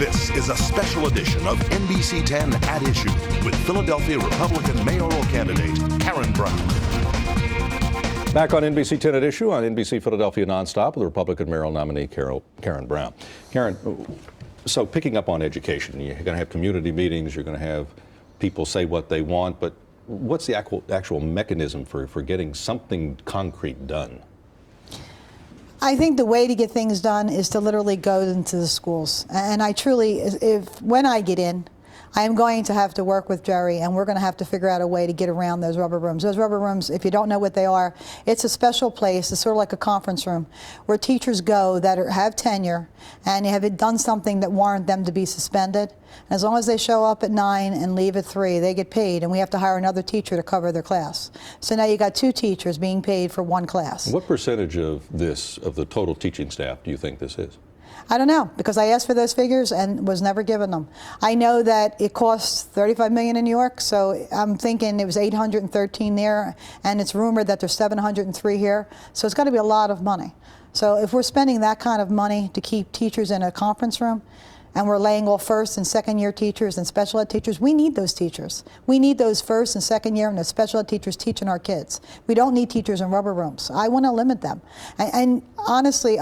This is a special edition of NBC 10 at Issue with Philadelphia Republican mayoral candidate Karen Brown. Back on NBC 10 at Issue on NBC Philadelphia Nonstop with Republican mayoral nominee Karen Brown. Karen, so picking up on education, you're going to have community meetings, you're going to have people say what they want, but what's the actual mechanism for getting something concrete done? I think the way to get things done is to literally go into the schools. And I truly, when I get in, I am going to have to work with Jerry, and we're going to have to figure out a way to get around those rubber rooms. Those rubber rooms, if you don't know what they are, it's a special place. It's sort of like a conference room where teachers go that have tenure and have done something that warrant them to be suspended. And as long as they show up at 9 and leave at 3, they get paid, and we have to hire another teacher to cover their class. So now you got 2 teachers being paid for 1 class. What percentage of the total teaching staff do you think this is? I don't know, because I asked for those figures and was never given them. I know that it costs $35 million in New York, so I'm thinking it was 813 there, and it's rumored that there's 703 here, so it's got to be a lot of money. So if we're spending that kind of money to keep teachers in a conference room, and we're laying off first and second year teachers and special ed teachers, we need those teachers. We need those first and second year and the special ed teachers teaching our kids. We don't need teachers in rubber rooms. I want to limit them. And honestly,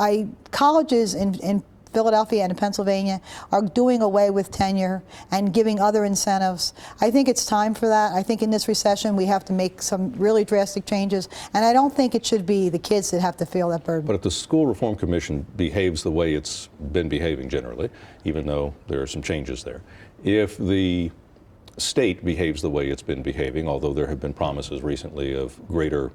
colleges in Philadelphia and in Pennsylvania are doing away with tenure and giving other incentives. I think it's time for that. I think in this recession we have to make some really drastic changes, and I don't think it should be the kids that have to feel that burden. But if the School Reform Commission behaves the way it's been behaving generally, even though there are some changes there, if the state behaves the way it's been behaving, although there have been promises recently of greater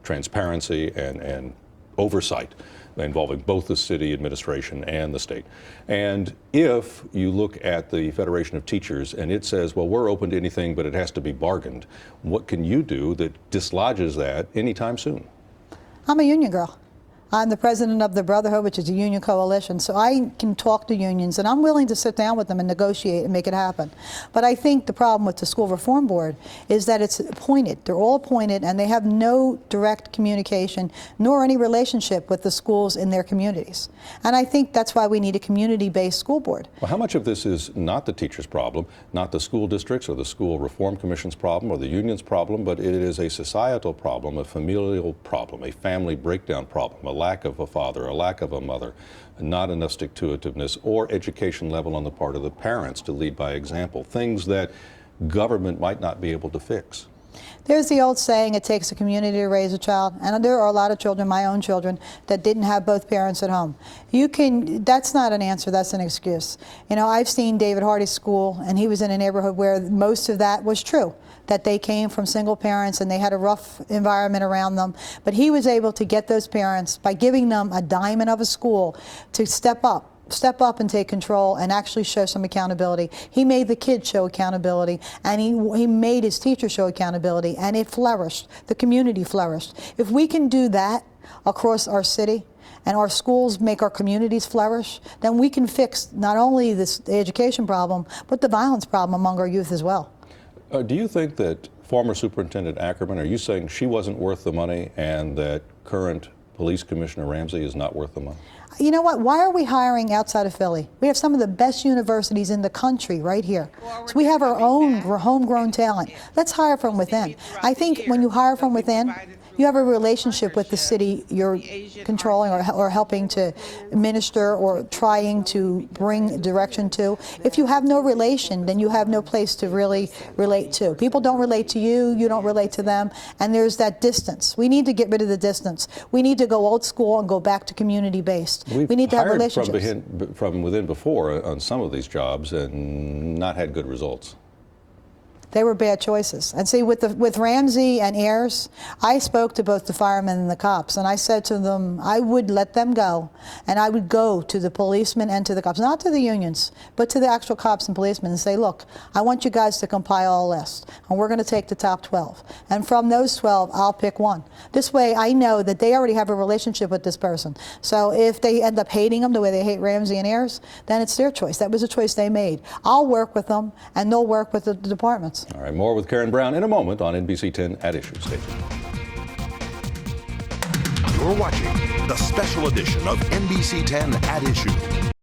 transparency and oversight involving both the city administration and the state. And if you look at the Federation of Teachers and it says, well, we're open to anything, but it has to be bargained, what can you do that dislodges that anytime soon? I'm a union girl. I'm the president of the Brotherhood, which is a union coalition, so I can talk to unions, and I'm willing to sit down with them and negotiate and make it happen. But I think the problem with the School Reform Board is that it's appointed. They're all appointed, and they have no direct communication nor any relationship with the schools in their communities. And I think that's why we need a community-based school board. Well, how much of this is not the teacher's problem, not the school districts or the School Reform Commission's problem or the union's problem, but it is a societal problem, a familial problem, a family breakdown problem, a lack of a father, a lack of a mother, not enough stick-to-itiveness, or education level on the part of the parents to lead by example, things that government might not be able to fix. There's the old saying, it takes a community to raise a child, and there are a lot of children, my own children, that didn't have both parents at home. That's not an answer, that's an excuse. You know, I've seen David Hardy's school, and he was in a neighborhood where most of that was true, that they came from single parents and they had a rough environment around them. But he was able to get those parents, by giving them a diamond of a school, to step up and take control and actually show some accountability. He made the kids show accountability, and he made his teachers show accountability, and it flourished. The community flourished. If we can do that across our city, and our schools make our communities flourish, then we can fix not only the education problem, but the violence problem among our youth as well. Do you think that former Superintendent Ackerman, are you saying she wasn't worth the money and that current Police Commissioner Ramsey is not worth the money? You know what? Why are we hiring outside of Philly? We have some of the best universities in the country right here. So we have our own homegrown talent. Let's hire from within. I think when you hire from within, you have a relationship with the city you're controlling or helping to minister or trying to bring direction to. If you have no relation, then you have no place to really relate to. People don't relate to you, you don't relate to them, and there's that distance. We need to get rid of the distance. We need to go old school and go back to community-based. We need to have relationships. From within before on some of these jobs and not had good results. They were bad choices. And see, with Ramsey and Ayers, I spoke to both the firemen and the cops, and I said to them, I would let them go, and I would go to the policemen and to the cops, not to the unions, but to the actual cops and policemen, and say, look, I want you guys to compile a list, and we're going to take the top 12. And from those 12, I'll pick one. This way, I know that they already have a relationship with this person. So if they end up hating them the way they hate Ramsey and Ayers, then it's their choice. That was a choice they made. I'll work with them, and they'll work with the departments. All right, more with Karen Brown in a moment on NBC 10 at Issue. Stay tuned. You're watching the special edition of NBC 10 at Issue.